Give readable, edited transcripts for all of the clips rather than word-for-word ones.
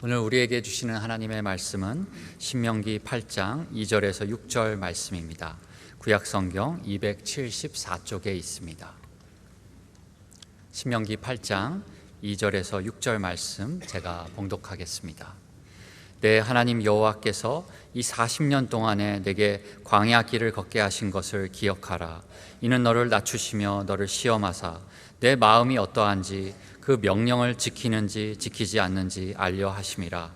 오늘 우리에게 주시는 하나님의 말씀은 신명기 8장 2절에서 6절 말씀입니다. 구약성경 274쪽에 있습니다. 신명기 8장 2절에서 6절 말씀 제가 봉독하겠습니다. 내 하나님 여호와께서 이 40년 동안에 내게 광야 길을 걷게 하신 것을 기억하라. 이는 너를 낮추시며 너를 시험하사 내 마음이 어떠한지 그 명령을 지키는지 지키지 않는지 알려 하심이라.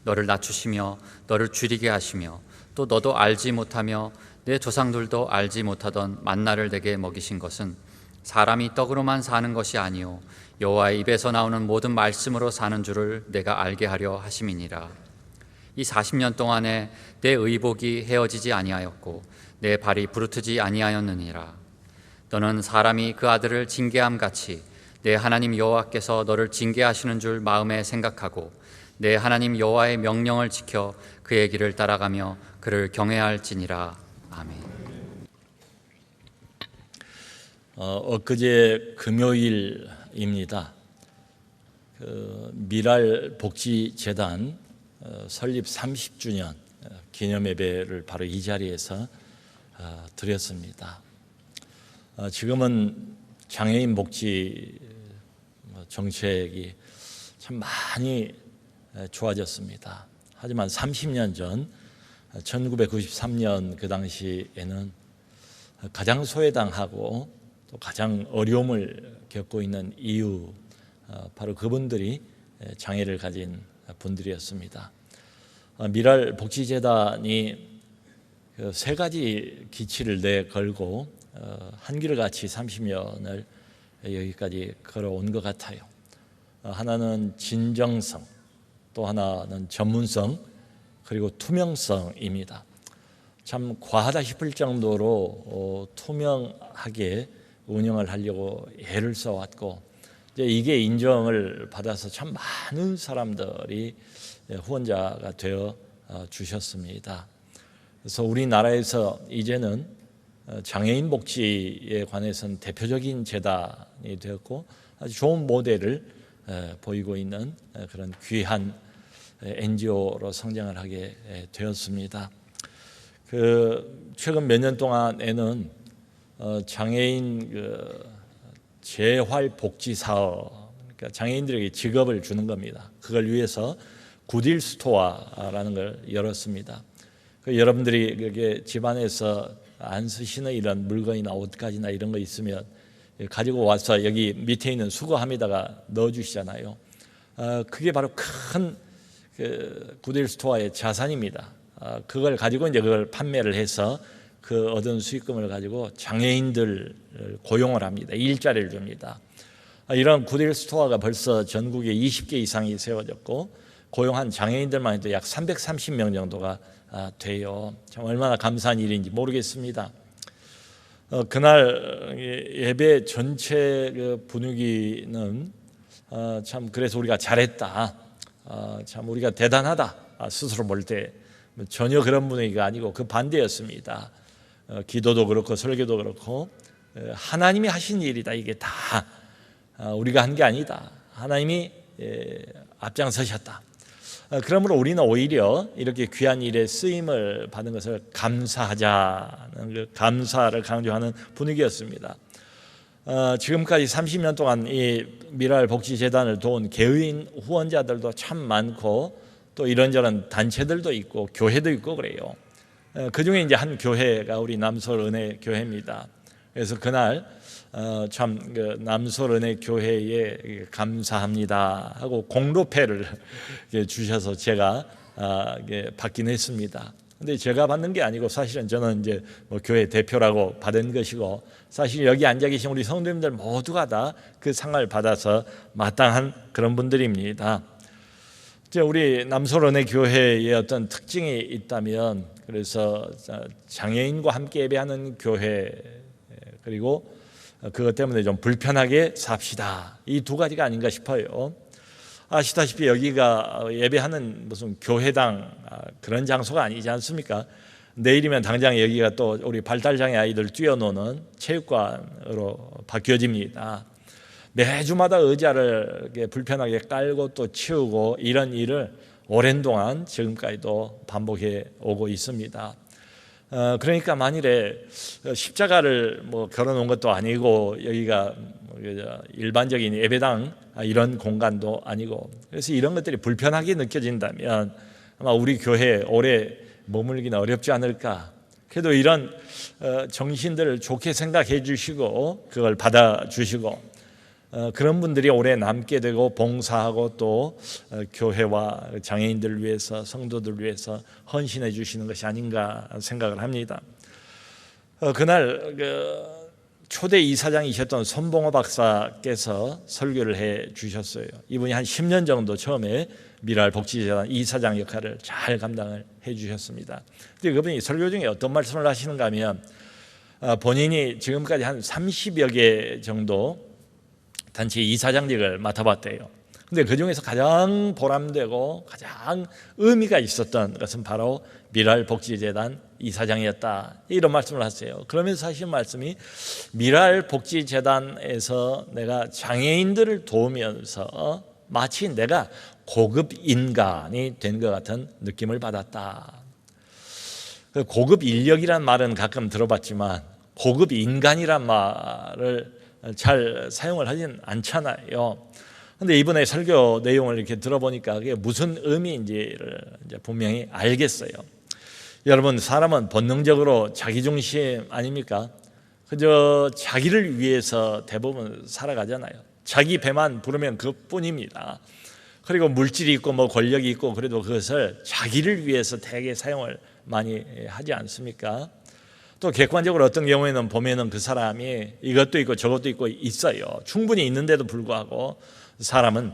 너를 낮추시며 너를 줄이게 하시며 또 너도 알지 못하며 내 조상들도 알지 못하던 만나를 내게 먹이신 것은 사람이 떡으로만 사는 것이 아니요 여호와의 입에서 나오는 모든 말씀으로 사는 줄을 내가 알게 하려 하심이니라. 이 40년 동안에 내 의복이 헤어지지 아니하였고 내 발이 부르트지 아니하였느니라. 너는 사람이 그 아들을 징계함 같이 내 하나님 여호와께서 너를 징계하시는 줄 마음에 생각하고 내 하나님 여호와의 명령을 지켜 그의 길을 따라가며 그를 경외할지니라. 아멘. 엊그제 금요일입니다. 미랄복지재단 설립 30주년 기념예배를 바로 이 자리에서 드렸습니다. 지금은 장애인 복지 정책이 참 많이 좋아졌습니다. 하지만 30년 전 1993년 그 당시에는 가장 소외당하고 또 가장 어려움을 겪고 있는 이유, 바로 그분들이 장애를 가진 분들이었습니다. 미랄복지재단이 세 가지 기치를 내걸고 한결같이 30년을 여기까지 걸어온 것 같아요. 하나는 진정성, 또 하나는 전문성, 그리고 투명성입니다. 참 과하다 싶을 정도로 투명하게 운영을 하려고 애를 써왔고, 이게 인정을 받아서 참 많은 사람들이 후원자가 되어 주셨습니다. 그래서 우리나라에서 이제는 장애인 복지에 관해서는 대표적인 재단이 되었고 아주 좋은 모델을 보이고 있는 그런 귀한 NGO로 성장을 하게 되었습니다. 최근 몇 년 동안에는 장애인 재활 복지 사업, 그러니까 장애인들에게 직업을 주는 겁니다. 그걸 위해서 굿윌 스토어라는 걸 열었습니다. 여러분들이 그게 집안에서 안 쓰시는 이런 물건이나 옷가지나 이런 거 있으면 가지고 와서 여기 밑에 있는 수거함에다가 넣어주시잖아요. 그게 바로 큰 굿윌 스토어의 자산입니다. 그걸 가지고 이제 그걸 판매를 해서 그 얻은 수익금을 가지고 장애인들 고용을 합니다. 일자리를 줍니다. 이런 굿윌 스토어가 벌써 전국에 20개 이상이 세워졌고 고용한 장애인들만 해도 약 330명 정도가 돼요. 참 얼마나 감사한 일인지 모르겠습니다. 그날 예배 전체 분위기는 참 그래서 우리가 잘했다, 참 우리가 대단하다 스스로 볼 때 전혀 그런 분위기가 아니고 그 반대였습니다. 기도도 그렇고 설교도 그렇고 하나님이 하신 일이다. 이게 다 우리가 한 게 아니다. 하나님이 앞장서셨다. 그러므로 우리는 오히려 이렇게 귀한 일에 쓰임을 받은 것을 감사하자는 그 감사를 강조하는 분위기였습니다. 지금까지 30년 동안 이 미랄복지재단을 도운 개인 후원자들도 참 많고 또 이런저런 단체들도 있고 교회도 있고 그래요. 그중에 이제 한 교회가 우리 남솔은혜 교회입니다. 그래서 그날 참 남솔은혜 교회에 감사합니다 하고 공로패를 주셔서 제가 받긴 했습니다. 근데 제가 받는 게 아니고 사실은 저는 이제 뭐 교회 대표라고 받은 것이고 사실 여기 앉아 계신 우리 성도님들 모두가 다 그 상을 받아서 마땅한 그런 분들입니다. 이제 우리 남솔은혜 교회의 어떤 특징이 있다면 그래서 장애인과 함께 예배하는 교회, 그리고 그것 때문에 좀 불편하게 삽시다, 이 두 가지가 아닌가 싶어요. 아시다시피 여기가 예배하는 무슨 교회당 그런 장소가 아니지 않습니까? 내일이면 당장 여기가 또 우리 발달장애 아이들 뛰어노는 체육관으로 바뀌어집니다. 매주마다 의자를 이렇게 불편하게 깔고 또 치우고 이런 일을 오랜 동안 지금까지도 반복해 오고 있습니다. 그러니까 만일에 십자가를 뭐 걸어놓은 것도 아니고 여기가 일반적인 예배당 이런 공간도 아니고, 그래서 이런 것들이 불편하게 느껴진다면 아마 우리 교회에 오래 머물기는 어렵지 않을까. 그래도 이런 정신들을 좋게 생각해 주시고 그걸 받아주시고 그런 분들이 오래 남게 되고 봉사하고 또 교회와 장애인들을 위해서, 성도들을 위해서 헌신해 주시는 것이 아닌가 생각을 합니다. 그날 초대 이사장이셨던 손봉호 박사께서 설교를 해 주셨어요. 이분이 한 10년 정도 처음에 미랄 복지재단 이사장 역할을 잘 감당을 해 주셨습니다. 근데 그분이 설교 중에 어떤 말씀을 하시는가 하면 본인이 지금까지 한 30여 개 정도 단체 이사장직을 맡아봤대요. 근데 그 중에서 가장 보람되고 가장 의미가 있었던 것은 바로 미랄 복지재단 이사장이었다, 이런 말씀을 하세요. 그러면서 하신 말씀이 미랄 복지재단에서 내가 장애인들을 도우면서 마치 내가 고급 인간이 된 것 같은 느낌을 받았다. 고급 인력이란 말은 가끔 들어봤지만 고급 인간이란 말을 잘 사용을 하진 않잖아요. 근데 이번에 설교 내용을 이렇게 들어보니까 그게 무슨 의미인지를 이제 분명히 알겠어요. 여러분, 사람은 본능적으로 자기중심 아닙니까? 그저 자기를 위해서 대부분 살아가잖아요. 자기 배만 부르면 그뿐입니다. 그리고 물질이 있고 뭐 권력이 있고 그래도 그것을 자기를 위해서 대개 사용을 많이 하지 않습니까? 또 객관적으로 어떤 경우에는 보면은 그 사람이 이것도 있고 저것도 있고 있어요. 충분히 있는데도 불구하고 사람은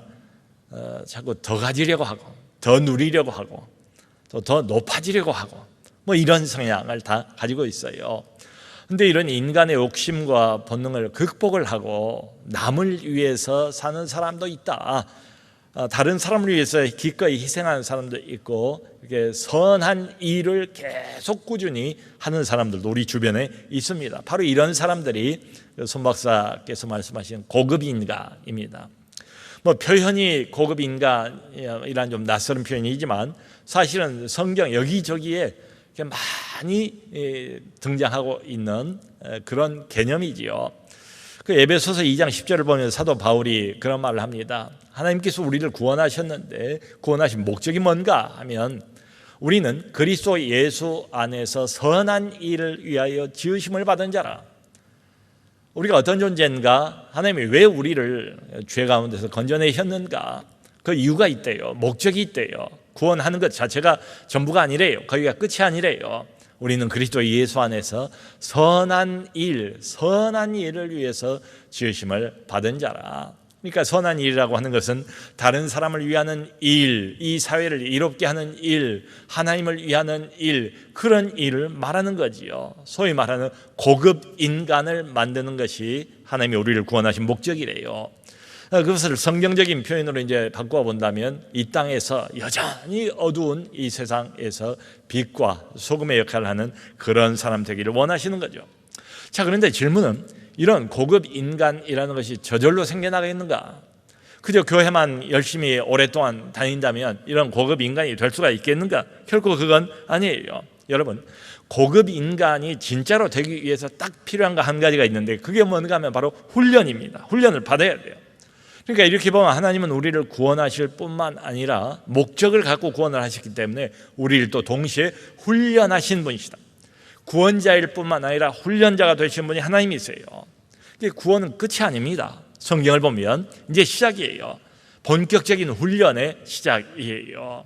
자꾸 더 가지려고 하고 더 누리려고 하고 또 더 높아지려고 하고 뭐 이런 성향을 다 가지고 있어요. 근데 이런 인간의 욕심과 본능을 극복을 하고 남을 위해서 사는 사람도 있다. 다른 사람을 위해서 기꺼이 희생하는 사람도 있고 이렇게 선한 일을 계속 꾸준히 하는 사람들도 우리 주변에 있습니다. 바로 이런 사람들이 손 박사께서 말씀하신 고급 인간입니다. 뭐 표현이 고급 인간이란 좀 낯설은 표현이지만 사실은 성경 여기저기에 많이 등장하고 있는 그런 개념이지요. 그 에베소서 2장 10절을 보면 사도 바울이 그런 말을 합니다. 하나님께서 우리를 구원하셨는데 구원하신 목적이 뭔가 하면 우리는 그리스도 예수 안에서 선한 일을 위하여 지으심을 받은 자라. 우리가 어떤 존재인가, 하나님이 왜 우리를 죄 가운데서 건져내셨는가, 그 이유가 있대요. 목적이 있대요. 구원하는 것 자체가 전부가 아니래요. 거기가 끝이 아니래요. 우리는 그리스도 예수 안에서 선한 일을 위해서 지으심을 받은 자라. 그러니까 선한 일이라고 하는 것은 다른 사람을 위하는 일, 이 사회를 이롭게 하는 일, 하나님을 위하는 일, 그런 일을 말하는 거지요. 소위 말하는 고급 인간을 만드는 것이 하나님이 우리를 구원하신 목적이래요. 그것을 성경적인 표현으로 이제 바꾸어 본다면 이 땅에서 여전히 어두운 이 세상에서 빛과 소금의 역할을 하는 그런 사람 되기를 원하시는 거죠. 자, 그런데 질문은 이런 고급 인간이라는 것이 저절로 생겨나겠는가? 그저 교회만 열심히 오랫동안 다닌다면 이런 고급 인간이 될 수가 있겠는가? 결코 그건 아니에요. 여러분, 고급 인간이 진짜로 되기 위해서 딱 필요한 거 한 가지가 있는데 그게 뭔가 하면 바로 훈련입니다. 훈련을 받아야 돼요. 그러니까 이렇게 보면 하나님은 우리를 구원하실 뿐만 아니라 목적을 갖고 구원을 하셨기 때문에 우리를 또 동시에 훈련하신 분이시다. 구원자일 뿐만 아니라 훈련자가 되신 분이 하나님이세요. 구원은 끝이 아닙니다. 성경을 보면 이제 시작이에요. 본격적인 훈련의 시작이에요.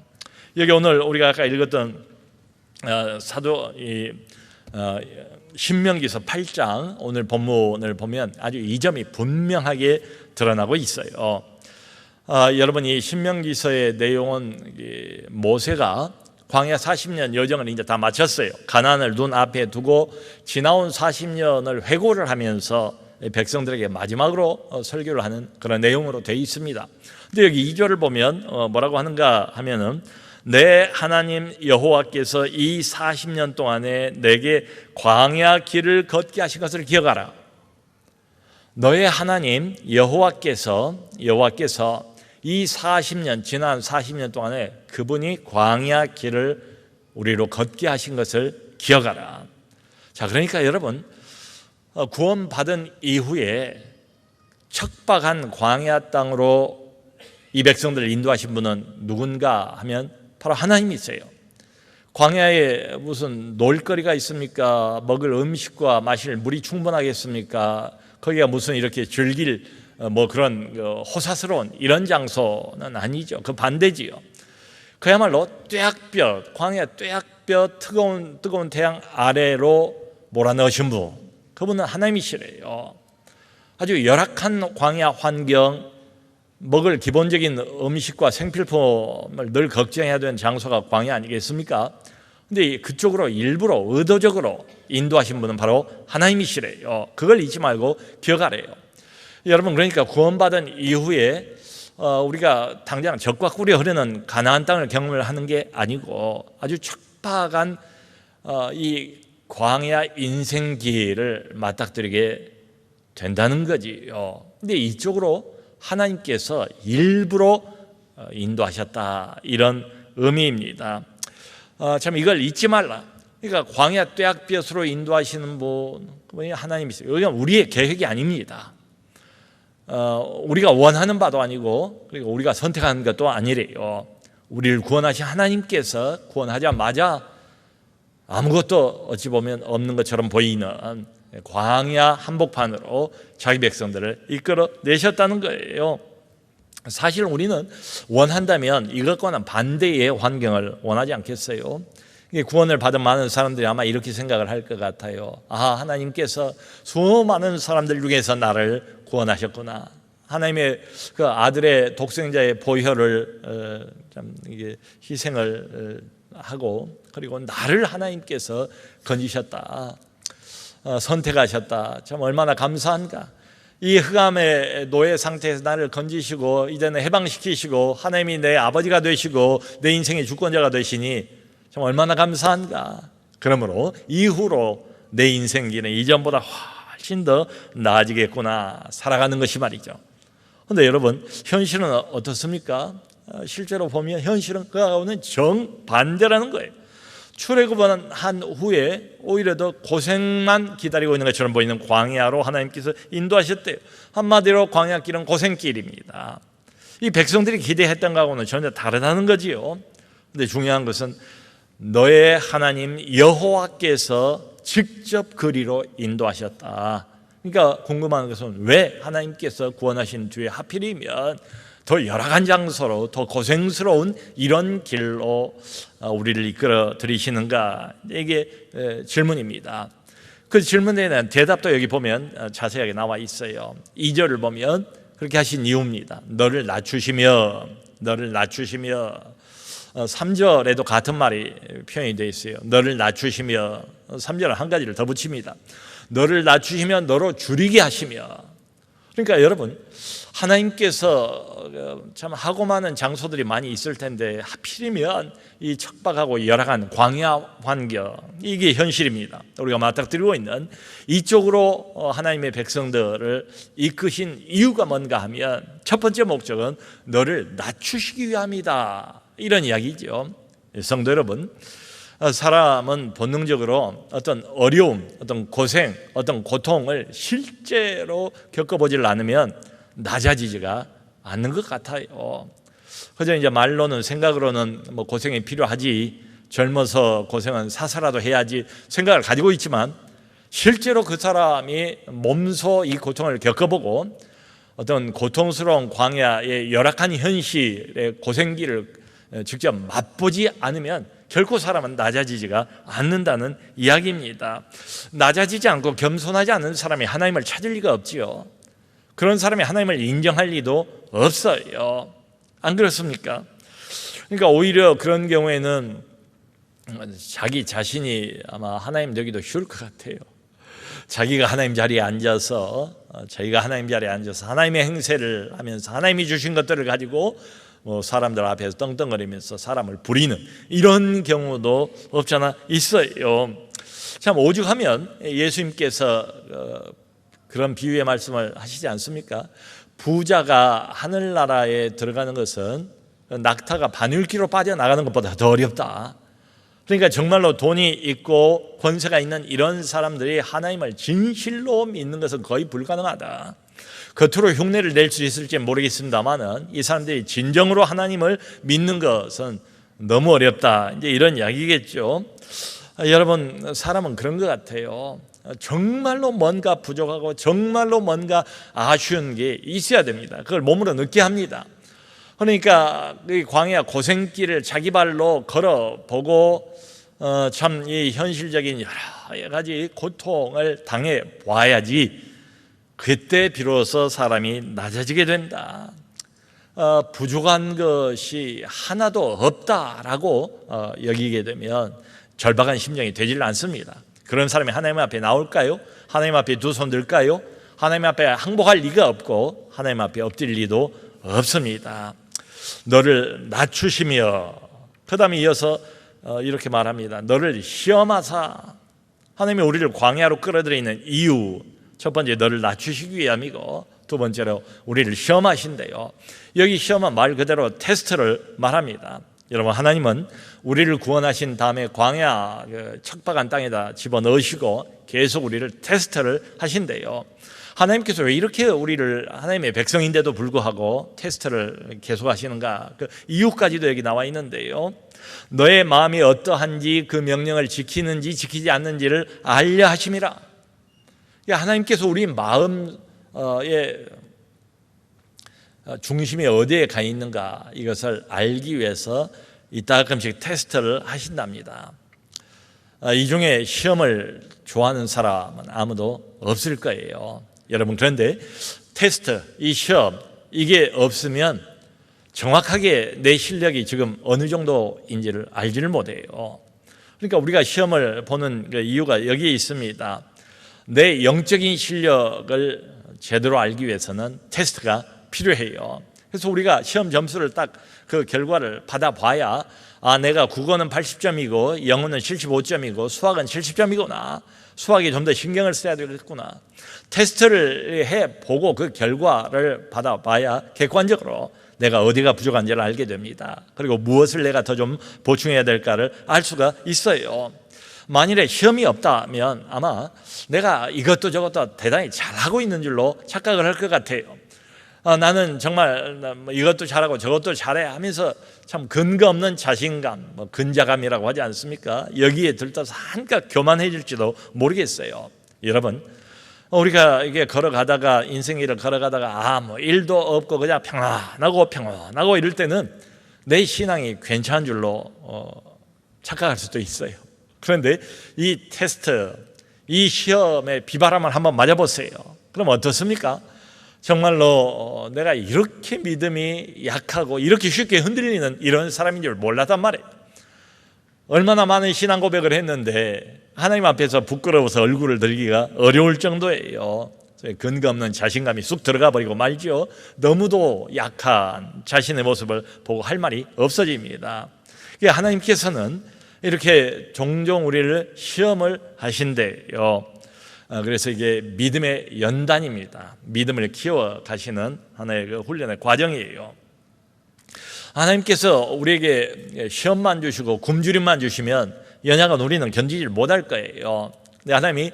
여기 오늘 우리가 아까 읽었던 사도 신명기서 8장 오늘 본문을 보면 아주 이 점이 분명하게 드러나고 있어요. 여러분, 이 신명기서의 내용은 모세가 광야 40년 여정을 이제 다 마쳤어요. 가나안을 눈앞에 두고 지나온 40년을 회고를 하면서 백성들에게 마지막으로 설교를 하는 그런 내용으로 되어 있습니다. 근데 여기 2절을 보면 뭐라고 하는가 하면은 내 하나님 여호와께서 이 40년 동안에 내게 광야 길을 걷게 하신 것을 기억하라. 너의 하나님 여호와께서 이 40년 지난 40년 동안에 그분이 광야 길을 우리로 걷게 하신 것을 기억하라. 자, 그러니까 여러분, 구원받은 이후에 척박한 광야 땅으로 이 백성들을 인도하신 분은 누군가 하면 바로 하나님이세요. 광야에 무슨 놀거리가 있습니까? 먹을 음식과 마실 물이 충분하겠습니까? 거기가 무슨 이렇게 즐길 그런 호사스러운 이런 장소는 아니죠. 그 반대지요. 그야말로 뙤약볕, 광야 뙤약볕 뜨거운 태양 아래로 몰아넣으신 분, 그분은 하나님이시래요. 아주 열악한 광야 환경, 먹을 기본적인 음식과 생필품을 늘 걱정해야 되는 장소가 광야 아니겠습니까? 근데 그쪽으로 일부러 의도적으로 인도하신 분은 바로 하나님이시래요. 그걸 잊지 말고 기억하래요. 여러분, 그러니까 구원받은 이후에 우리가 당장 젖과 꿀이 흐르는 가나안 땅을 경험을 하는 게 아니고 아주 척박한 이 광야 인생길을 맞닥뜨리게 된다는 거지요. 근데 이쪽으로 하나님께서 일부러 인도하셨다, 이런 의미입니다. 참 이걸 잊지 말라. 그러니까 광야 뙤약볕으로 인도하시는 분이 하나님이세요. 여기가 우리의 계획이 아닙니다. 우리가 원하는 바도 아니고, 그리고 우리가 선택하는 것도 아니래요. 우리를 구원하신 하나님께서 구원하자마자 아무것도 어찌 보면 없는 것처럼 보이는 광야 한복판으로 자기 백성들을 이끌어 내셨다는 거예요. 사실 우리는 원한다면 이것과는 반대의 환경을 원하지 않겠어요? 구원을 받은 많은 사람들이 아마 이렇게 생각을 할 것 같아요. 하나님께서 수많은 사람들 중에서 나를 구원하셨구나. 하나님의 그 아들의 독생자의 보혈을 희생을 하고, 그리고 나를 하나님께서 건지셨다, 선택하셨다. 참 얼마나 감사한가. 이 흑암의 노예 상태에서 나를 건지시고 이제는 해방시키시고 하나님이 내 아버지가 되시고 내 인생의 주권자가 되시니 참 얼마나 감사한가. 그러므로 이후로 내 인생기는 이전보다 훨씬 더 나아지겠구나 살아가는 것이 말이죠. 그런데 여러분, 현실은 어떻습니까? 실제로 보면 현실은 그거하고는 정반대라는 거예요. 출애굽한 후에 오히려 더 고생만 기다리고 있는 것처럼 보이는 광야로 하나님께서 인도하셨대요. 한마디로 광야길은 고생길입니다. 이 백성들이 기대했던 것하고는 전혀 다르다는 거지요. 그런데 중요한 것은 너의 하나님 여호와께서 직접 그리로 인도하셨다. 그러니까 궁금한 것은 왜 하나님께서 구원하신 뒤에 하필이면 더 열악한 장소로, 더 고생스러운 이런 길로 우리를 이끌어 들이시는가? 이게 질문입니다. 그 질문에 대한 대답도 여기 보면 자세하게 나와 있어요. 2절을 보면 그렇게 하신 이유입니다. 너를 낮추시며 3절에도 같은 말이 표현이 되어 있어요. 너를 낮추시며, 3절은 한 가지를 더 붙입니다. 너를 낮추시며 너로 줄이게 하시며. 그러니까 여러분, 하나님께서 참 하고 많은 장소들이 많이 있을 텐데 하필이면 이 척박하고 열악한 광야 환경, 이게 현실입니다. 우리가 맞닥뜨리고 있는 이쪽으로 하나님의 백성들을 이끄신 이유가 뭔가 하면 첫 번째 목적은 너를 낮추시기 위함이다, 이런 이야기죠. 성도 여러분, 사람은 본능적으로 어떤 어려움, 어떤 고생, 어떤 고통을 실제로 겪어보질 않으면 낮아지지가 않는 것 같아요. 그저 이제 말로는, 생각으로는 고생이 필요하지, 젊어서 고생은 사서라도 해야지 생각을 가지고 있지만 실제로 그 사람이 몸소 이 고통을 겪어보고 어떤 고통스러운 광야의 열악한 현실의 고생기를 직접 맛보지 않으면 결코 사람은 낮아지지가 않는다는 이야기입니다. 낮아지지 않고 겸손하지 않는 사람이 하나님을 찾을 리가 없지요. 그런 사람이 하나님을 인정할 리도 없어요. 안 그렇습니까? 그러니까 오히려 그런 경우에는 자기 자신이 아마 하나님 되기도 쉬울 것 같아요. 자기가 하나님 자리에 앉아서 하나님의 행세를 하면서 하나님이 주신 것들을 가지고 사람들 앞에서 떵떵거리면서 사람을 부리는 이런 경우도 없잖아 있어요. 참 오죽하면 예수님께서 그런 비유의 말씀을 하시지 않습니까? 부자가 하늘나라에 들어가는 것은 낙타가 바늘기로 빠져나가는 것보다 더 어렵다. 그러니까 정말로 돈이 있고 권세가 있는 이런 사람들이 하나님을 진실로 믿는 것은 거의 불가능하다. 겉으로 흉내를 낼 수 있을지 모르겠습니다만은 이 사람들이 진정으로 하나님을 믿는 것은 너무 어렵다. 이제 이런 이야기겠죠. 여러분, 사람은 그런 것 같아요. 정말로 뭔가 부족하고 정말로 뭔가 아쉬운 게 있어야 됩니다. 그걸 몸으로 느끼게 합니다. 그러니까 이 광야 고생길을 자기 발로 걸어보고 참 이 현실적인 여러 가지 고통을 당해 봐야지 그때 비로소 사람이 낮아지게 된다. 부족한 것이 하나도 없다라고 여기게 되면 절박한 심정이 되질 않습니다. 그런 사람이 하나님 앞에 나올까요? 하나님 앞에 두 손 들까요? 하나님 앞에 항복할 리가 없고 하나님 앞에 엎드릴 리도 없습니다. 너를 낮추시며, 그 다음에 이어서 이렇게 말합니다. 너를 시험하사. 하나님이 우리를 광야로 끌어들이는 이유, 첫 번째 너를 낮추시기 위함이고, 두 번째로 우리를 시험하신대요. 여기 시험은 말 그대로 테스트를 말합니다. 여러분, 하나님은 우리를 구원하신 다음에 광야 척박한 땅에다 집어넣으시고 계속 우리를 테스트를 하신대요. 하나님께서 왜 이렇게 우리를, 하나님의 백성인데도 불구하고 테스트를 계속 하시는가? 그 이유까지도 여기 나와 있는데요. 너의 마음이 어떠한지, 그 명령을 지키는지 지키지 않는지를 알려 하심이라. 하나님께서 우리 마음의 중심이 어디에 가 있는가, 이것을 알기 위해서 이따금씩 테스트를 하신답니다. 이 중에 시험을 좋아하는 사람은 아무도 없을 거예요. 여러분, 그런데 테스트, 이 시험, 이게 없으면 정확하게 내 실력이 지금 어느 정도인지를 알지를 못해요. 그러니까 우리가 시험을 보는 그 이유가 여기에 있습니다. 내 영적인 실력을 제대로 알기 위해서는 테스트가 필요해요. 그래서 우리가 시험 점수를 딱 그 결과를 받아봐야, 내가 국어는 80점이고 영어는 75점이고 수학은 70점이구나, 수학에 좀 더 신경을 써야 되겠구나. 테스트를 해보고 그 결과를 받아봐야 객관적으로 내가 어디가 부족한지를 알게 됩니다. 그리고 무엇을 내가 더 좀 보충해야 될까를 알 수가 있어요. 만일에 시험이 없다면 아마 내가 이것도 저것도 대단히 잘하고 있는 줄로 착각을 할 것 같아요. 나는 정말 이것도 잘하고 저것도 잘해 하면서 참 근거 없는 자신감, 근자감이라고 하지 않습니까? 여기에 들떠서 한껏 교만해질지도 모르겠어요. 여러분, 우리가 이게 걸어가다가, 인생길을 걸어가다가 일도 없고 그냥 평안하고 이럴 때는 내 신앙이 괜찮은 줄로 착각할 수도 있어요. 그런데 이 테스트, 이 시험의 비바람을 한번 맞아보세요. 그럼 어떻습니까? 정말로 내가 이렇게 믿음이 약하고 이렇게 쉽게 흔들리는 이런 사람인 줄 몰랐단 말이에요. 얼마나 많은 신앙 고백을 했는데 하나님 앞에서 부끄러워서 얼굴을 들기가 어려울 정도예요. 근거 없는 자신감이 쑥 들어가 버리고 말죠. 너무도 약한 자신의 모습을 보고 할 말이 없어집니다. 하나님께서는 이렇게 종종 우리를 시험을 하신대요. 그래서 이게 믿음의 연단입니다. 믿음을 키워 가시는 하나의 그 훈련의 과정이에요. 하나님께서 우리에게 시험만 주시고 굶주림만 주시면 연약한 우리는 견디질 못할 거예요. 근데 하나님이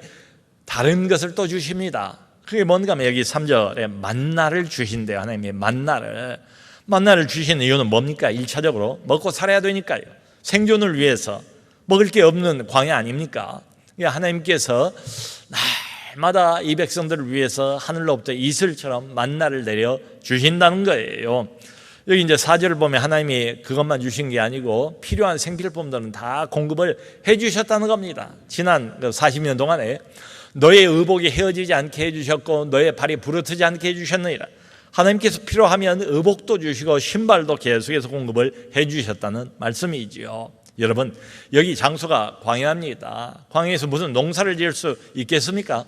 다른 것을 또 주십니다. 그게 뭔가 하면 여기 3절에 만나를 주신대요. 하나님이 만나를 주시는 이유는 뭡니까? 1차적으로 먹고 살아야 되니까요. 생존을 위해서, 먹을 게 없는 광야 아닙니까? 하나님께서 날마다 이 백성들을 위해서 하늘로부터 이슬처럼 만나를 내려 주신다는 거예요. 여기 이제 4절을 보면 하나님이 그것만 주신 게 아니고 필요한 생필품들은 다 공급을 해 주셨다는 겁니다. 지난 40년 동안에 너의 의복이 헤어지지 않게 해주셨고 너의 발이 부르트지 않게 해주셨느니라. 하나님께서 필요하면 의복도 주시고 신발도 계속해서 공급을 해 주셨다는 말씀이지요. 여러분, 여기 장소가 광야입니다. 광야에서 무슨 농사를 지을 수 있겠습니까?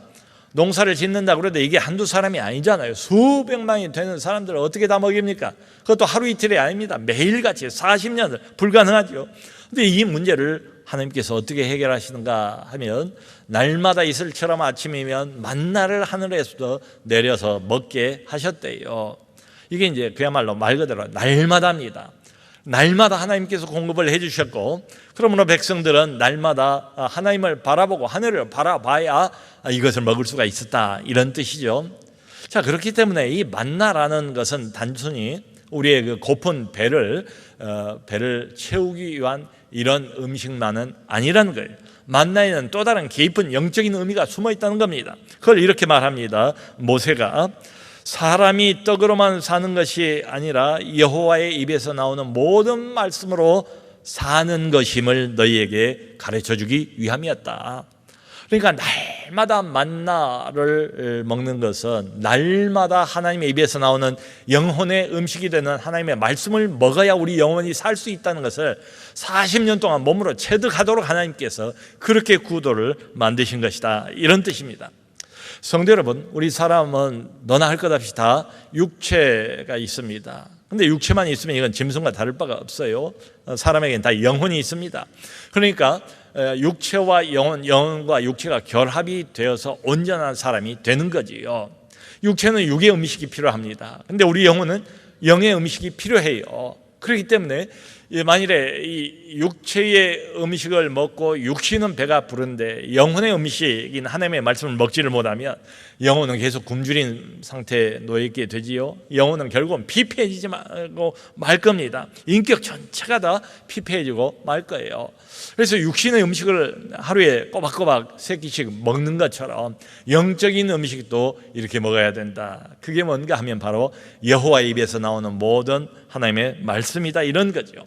농사를 짓는다 그래도 이게 한두 사람이 아니잖아요. 수백만이 되는 사람들을 어떻게 다 먹입니까? 그것도 하루 이틀이 아닙니다. 매일같이 40년을 불가능하죠. 근데 이 문제를 하나님께서 어떻게 해결하시는가 하면 날마다 이슬처럼 아침이면 만나를 하늘에서 내려서 먹게 하셨대요. 이게 이제 그야말로 말 그대로 날마다입니다. 날마다 하나님께서 공급을 해주셨고, 그러므로 백성들은 날마다 하나님을 바라보고 하늘을 바라봐야 이것을 먹을 수가 있었다, 이런 뜻이죠. 자, 그렇기 때문에 이 만나라는 것은 단순히 우리의 그 고픈 배를 채우기 위한 이런 음식만은 아니라는 거예요. 만나에는 또 다른 깊은 영적인 의미가 숨어 있다는 겁니다. 그걸 이렇게 말합니다. 모세가 사람이 떡으로만 사는 것이 아니라 여호와의 입에서 나오는 모든 말씀으로 사는 것임을 너희에게 가르쳐주기 위함이었다. 그러니까 날마다 만나를 먹는 것은 날마다 하나님의 입에서 나오는 영혼의 음식이 되는 하나님의 말씀을 먹어야 우리 영혼이 살 수 있다는 것을 40년 동안 몸으로 체득하도록 하나님께서 그렇게 구도를 만드신 것이다, 이런 뜻입니다. 성도 여러분, 우리 사람은 너나 할 것 없이 다 육체가 있습니다. 근데 육체만 있으면 이건 짐승과 다를 바가 없어요. 사람에게는 다 영혼이 있습니다. 그러니까 육체와 영혼과 육체가 결합이 되어서 온전한 사람이 되는 거지요. 육체는 육의 음식이 필요합니다. 근데 우리 영혼은 영의 음식이 필요해요. 그렇기 때문에 만일에 이 육체의 음식을 먹고 육신은 배가 부른데 영혼의 음식인 하나님의 말씀을 먹지를 못하면 영혼은 계속 굶주린 상태에 놓여있게 되지요. 영혼은 결국은 피폐해지지 말고 말 겁니다. 인격 전체가 다 피폐해지고 말 거예요. 그래서 육신의 음식을 하루에 꼬박꼬박 3끼씩 먹는 것처럼 영적인 음식도 이렇게 먹어야 된다. 그게 뭔가 하면 바로 여호와의 입에서 나오는 모든 하나님의 말씀이다, 이런 거죠.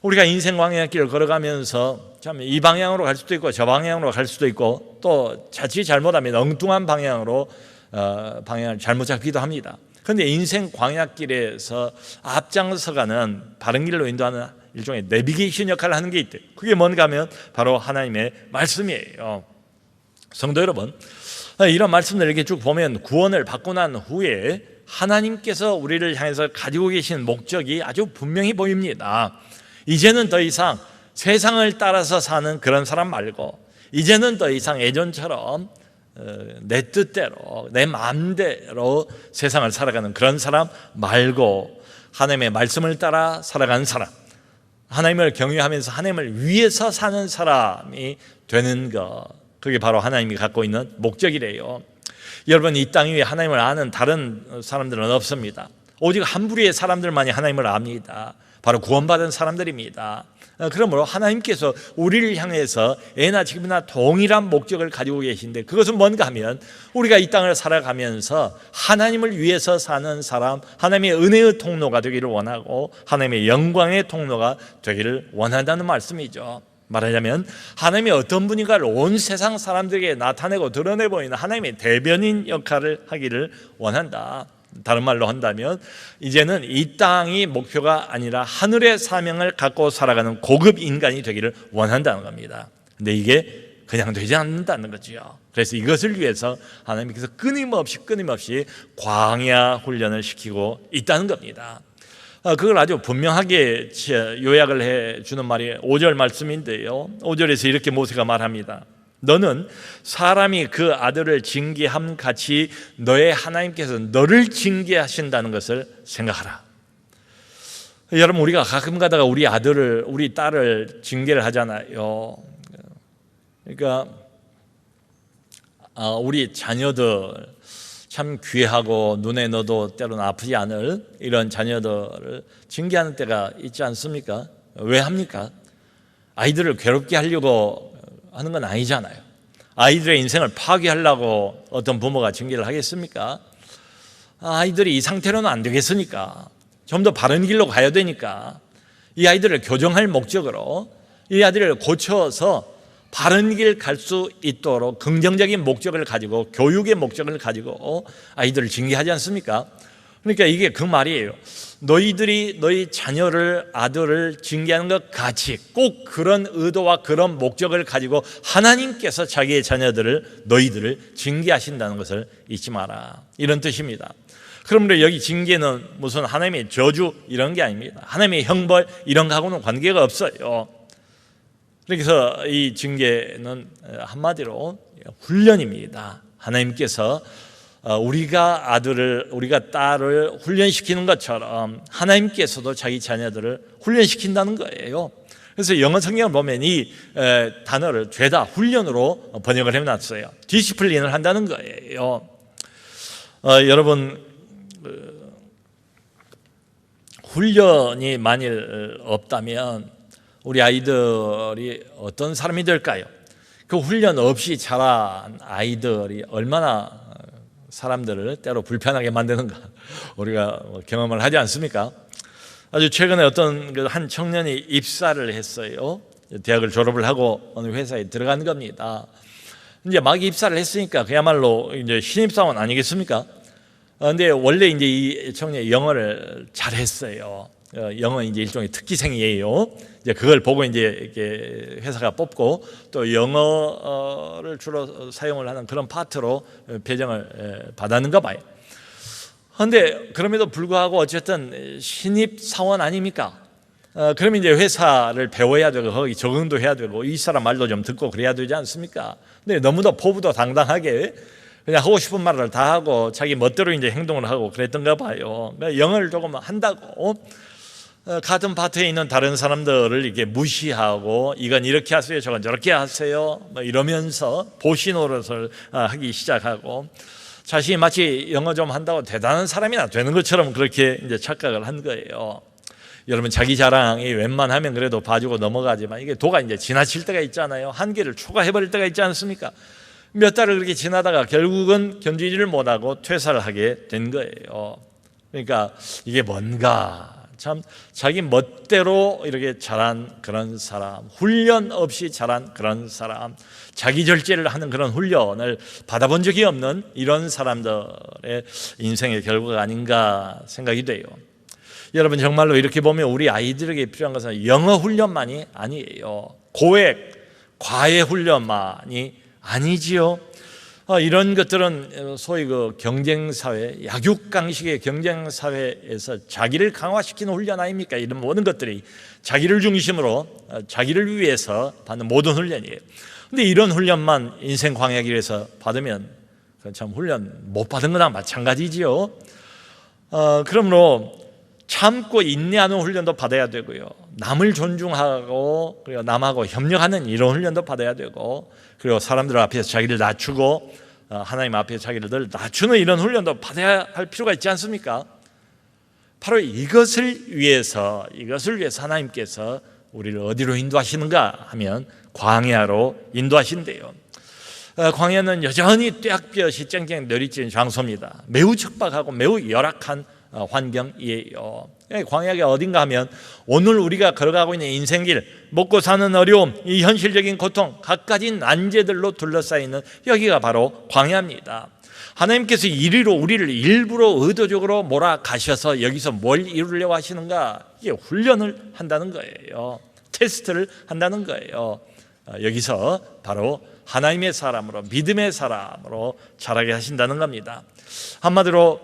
우리가 인생 광야길을 걸어가면서 참 이 방향으로 갈 수도 있고 저 방향으로 갈 수도 있고, 또 자칫 잘못하면 엉뚱한 방향으로 방향을 잘못 잡기도 합니다. 그런데 인생 광야길에서 앞장서가는 바른 길로 인도하는 일종의 내비게이션 역할을 하는 게 있대요. 그게 뭔가 하면 바로 하나님의 말씀이에요. 성도 여러분, 이런 말씀들 이렇게 쭉 보면 구원을 받고 난 후에 하나님께서 우리를 향해서 가지고 계신 목적이 아주 분명히 보입니다. 이제는 더 이상 세상을 따라서 사는 그런 사람 말고, 이제는 더 이상 예전처럼 내 뜻대로 내 마음대로 세상을 살아가는 그런 사람 말고 하나님의 말씀을 따라 살아가는 사람, 하나님을 경외하면서 하나님을 위해서 사는 사람이 되는 것, 그게 바로 하나님이 갖고 있는 목적이래요. 여러분, 이 땅 위에 하나님을 아는 다른 사람들은 없습니다. 오직 한 부류의 사람들만이 하나님을 압니다. 바로 구원받은 사람들입니다. 그러므로 하나님께서 우리를 향해서 예나 지금이나 동일한 목적을 가지고 계신데, 그것은 뭔가 하면 우리가 이 땅을 살아가면서 하나님을 위해서 사는 사람, 하나님의 은혜의 통로가 되기를 원하고 하나님의 영광의 통로가 되기를 원한다는 말씀이죠. 말하자면 하나님이 어떤 분인가를 온 세상 사람들에게 나타내고 드러내 보이는 하나님의 대변인 역할을 하기를 원한다. 다른 말로 한다면 이제는 이 땅이 목표가 아니라 하늘의 사명을 갖고 살아가는 고급 인간이 되기를 원한다는 겁니다. 근데 이게 그냥 되지 않는다는 거죠. 그래서 이것을 위해서 하나님께서 끊임없이 광야 훈련을 시키고 있다는 겁니다. 그걸 아주 분명하게 요약을 해주는 말이 5절 말씀인데요, 5절에서 이렇게 모세가 말합니다. 너는 사람이 그 아들을 징계함 같이 너의 하나님께서 너를 징계하신다는 것을 생각하라. 여러분, 우리가 가끔 가다가 우리 아들을, 우리 딸을 징계를 하잖아요. 그러니까 우리 자녀들 참 귀하고 눈에 넣어도 때로는 아프지 않을 이런 자녀들을 징계하는 때가 있지 않습니까? 왜 합니까? 아이들을 괴롭게 하려고 하는 건 아니잖아요. 아이들의 인생을 파괴하려고 어떤 부모가 징계를 하겠습니까? 아이들이 이 상태로는 안 되겠으니까, 좀 더 바른 길로 가야 되니까 이 아이들을 교정할 목적으로 이 아이들을 고쳐서 바른 길 갈 수 있도록 긍정적인 목적을 가지고, 교육의 목적을 가지고 아이들을 징계하지 않습니까? 그러니까 이게 그 말이에요. 너희들이 너희 자녀를, 아들을 징계하는 것 같이 꼭 그런 의도와 그런 목적을 가지고 하나님께서 자기의 자녀들을, 너희들을 징계하신다는 것을 잊지 마라, 이런 뜻입니다. 그러므로 여기 징계는 무슨 하나님의 저주 이런 게 아닙니다. 하나님의 형벌 이런 거하고는 관계가 없어요. 그래서 이 징계는 한마디로 훈련입니다. 하나님께서 우리가 딸을 훈련시키는 것처럼 하나님께서도 자기 자녀들을 훈련시킨다는 거예요. 그래서 영어 성경을 보면 이 단어를 죄다 훈련으로 번역을 해놨어요. 디시플린을 한다는 거예요. 여러분, 훈련이 만일 없다면 우리 아이들이 어떤 사람이 될까요? 그 훈련 없이 자란 아이들이 얼마나 사람들을 때로 불편하게 만드는가 우리가 경험을 하지 않습니까? 아주 최근에 어떤 한 청년이 입사를 했어요. 대학을 졸업을 하고 어느 회사에 들어간 겁니다. 이제 막 입사를 했으니까 그야말로 이제 신입사원 아니겠습니까? 근데 원래 이제 이 청년이 영어를 잘했어요. 영어 이제 일종의 특기생이에요. 이제 그걸 보고 이제 이렇게 회사가 뽑고 또 영어를 주로 사용을 하는 그런 파트로 배정을 받았는가 봐요. 그런데 그럼에도 불구하고 어쨌든 신입 사원 아닙니까? 그러면 이제 회사를 배워야 되고 거기 적응도 해야 되고 이 사람 말도 좀 듣고 그래야 되지 않습니까? 근데 너무도 포부도 당당하게 그냥 하고 싶은 말을 다 하고 자기 멋대로 이제 행동을 하고 그랬던가 봐요. 그러니까 영어를 조금 한다고 같은 파트에 있는 다른 사람들을 이렇게 무시하고 이건 이렇게 하세요, 저건 저렇게 하세요, 뭐 이러면서 보시 노릇을 하기 시작하고 자신이 마치 영어 좀 한다고 대단한 사람이나 되는 것처럼 그렇게 이제 착각을 한 거예요. 여러분, 자기 자랑이 웬만하면 그래도 봐주고 넘어가지만 이게 도가 이제 지나칠 때가 있잖아요. 한계를 초과해버릴 때가 있지 않습니까? 몇 달을 그렇게 지나다가 결국은 견디지를 못하고 퇴사를 하게 된 거예요. 그러니까 이게 뭔가 참 자기 멋대로 이렇게 자란 그런 사람, 훈련 없이 자란 그런 사람, 자기 절제를 하는 그런 훈련을 받아본 적이 없는 이런 사람들의 인생의 결과가 아닌가 생각이 돼요. 여러분, 정말로 이렇게 보면 우리 아이들에게 필요한 것은 영어 훈련만이 아니에요. 고액, 과외 훈련만이 아니지요. 이런 것들은 소위 그 경쟁사회, 약육강식의 경쟁사회에서 자기를 강화시키는 훈련 아닙니까? 이런 모든 것들이 자기를 중심으로 자기를 위해서 받는 모든 훈련이에요. 근데 이런 훈련만 인생 광야길에서 받으면 참 훈련 못 받은 거나 마찬가지지요. 그러므로 참고 인내하는 훈련도 받아야 되고요. 남을 존중하고 그리고 남하고 협력하는 이런 훈련도 받아야 되고 그리고 사람들 앞에서 자기를 낮추고 하나님 앞에서 자기를 늘 낮추는 이런 훈련도 받아야 할 필요가 있지 않습니까? 바로 이것을 위해서 하나님께서 우리를 어디로 인도하시는가 하면 광야로 인도하신대요. 광야는 여전히 뙤약볕이 쨍쨍 내리쬐는 장소입니다. 매우 척박하고 매우 열악한 환경이에요. 광야가 어딘가 하면 오늘 우리가 걸어가고 있는 인생길, 먹고 사는 어려움, 이 현실적인 고통, 갖가지 난제들로 둘러싸이는 여기가 바로 광야입니다. 하나님께서 이리로 우리를 일부러 의도적으로 몰아가셔서 여기서 뭘 이루려고 하시는가? 이게 훈련을 한다는 거예요. 테스트를 한다는 거예요. 여기서 바로 하나님의 사람으로, 믿음의 사람으로 자라게 하신다는 겁니다. 한마디로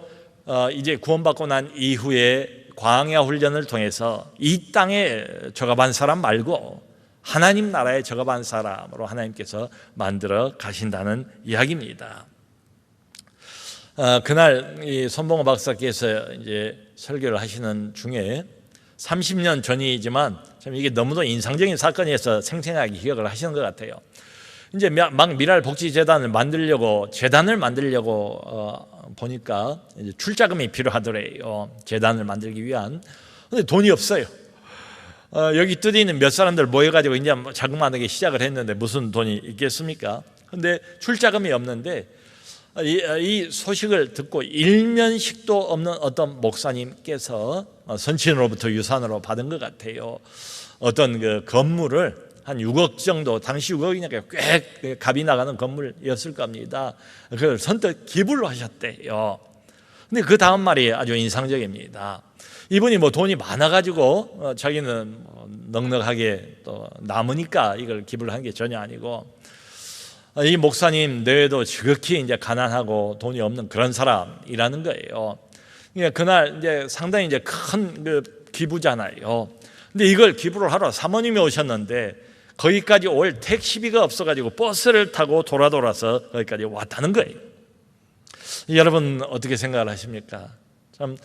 이제 구원받고 난 이후에 광야 훈련을 통해서 이 땅에 저갑한 사람 말고 하나님 나라에 저갑한 사람으로 하나님께서 만들어 가신다는 이야기입니다. 그날 이 손봉호 박사께서 이제 설교를 하시는 중에 30년 전이지만 참 이게 너무도 인상적인 사건이어서 생생하게 기억을 하시는 것 같아요. 이제 막 미랄복지재단을 만들려고 보니까 이제 출자금이 필요하더래요. 재단을 만들기 위한. 근데 돈이 없어요. 여기 뜻이 있는 몇 사람들 모여가지고 이제 자그마하게 시작을 했는데 무슨 돈이 있겠습니까? 근데 출자금이 없는데 이 소식을 듣고 일면식도 없는 어떤 목사님께서 선친으로부터 유산으로 받은 것 같아요. 어떤 그 건물을 한 6억 정도, 당시 6억이니까 꽤 값이 나가는 건물이었을 겁니다. 그걸 선뜻 기부를 하셨대요. 근데 그 다음 말이 아주 인상적입니다. 이분이 뭐 돈이 많아가지고 자기는 넉넉하게 또 남으니까 이걸 기부를 한 게 전혀 아니고 이 목사님 내외도 지극히 이제 가난하고 돈이 없는 그런 사람이라는 거예요. 그러니까 그날 이제 상당히 이제 큰 그 기부잖아요. 근데 이걸 기부를 하러 사모님이 오셨는데 거기까지 올 택시비가 없어가지고 버스를 타고 돌아서 거기까지 왔다는 거예요. 여러분 어떻게 생각을 하십니까? 참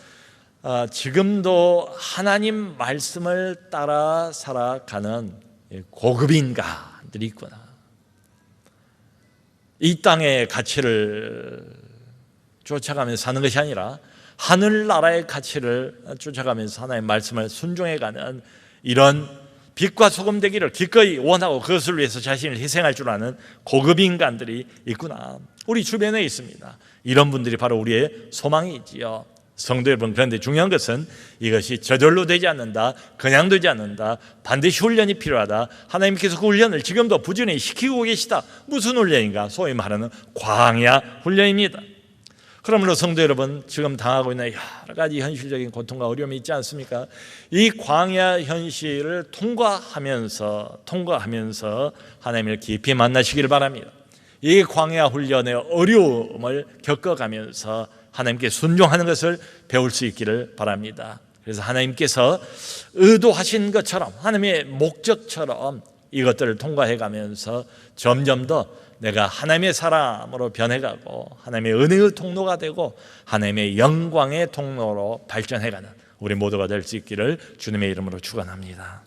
지금도 하나님 말씀을 따라 살아가는 고급인가들이 있구나. 이 땅의 가치를 쫓아가면서 사는 것이 아니라 하늘나라의 가치를 쫓아가면서 하나님의 말씀을 순종해가는 이런 빛과 소금 되기를 기꺼이 원하고 그것을 위해서 자신을 희생할 줄 아는 고급 인간들이 있구나. 우리 주변에 있습니다. 이런 분들이 바로 우리의 소망이지요. 성도 여러분, 그런데 중요한 것은 이것이 저절로 되지 않는다, 그냥 되지 않는다, 반드시 훈련이 필요하다. 하나님께서 그 훈련을 지금도 부지런히 시키고 계시다. 무슨 훈련인가? 소위 말하는 광야 훈련입니다. 그러므로 성도 여러분, 지금 당하고 있는 여러 가지 현실적인 고통과 어려움이 있지 않습니까? 이 광야 현실을 통과하면서 하나님을 깊이 만나시길 바랍니다. 이 광야 훈련의 어려움을 겪어가면서 하나님께 순종하는 것을 배울 수 있기를 바랍니다. 그래서 하나님께서 의도하신 것처럼, 하나님의 목적처럼 이것들을 통과해가면서 점점 더 내가 하나님의 사람으로 변해가고 하나님의 은혜의 통로가 되고 하나님의 영광의 통로로 발전해가는 우리 모두가 될 수 있기를 주님의 이름으로 축원합니다.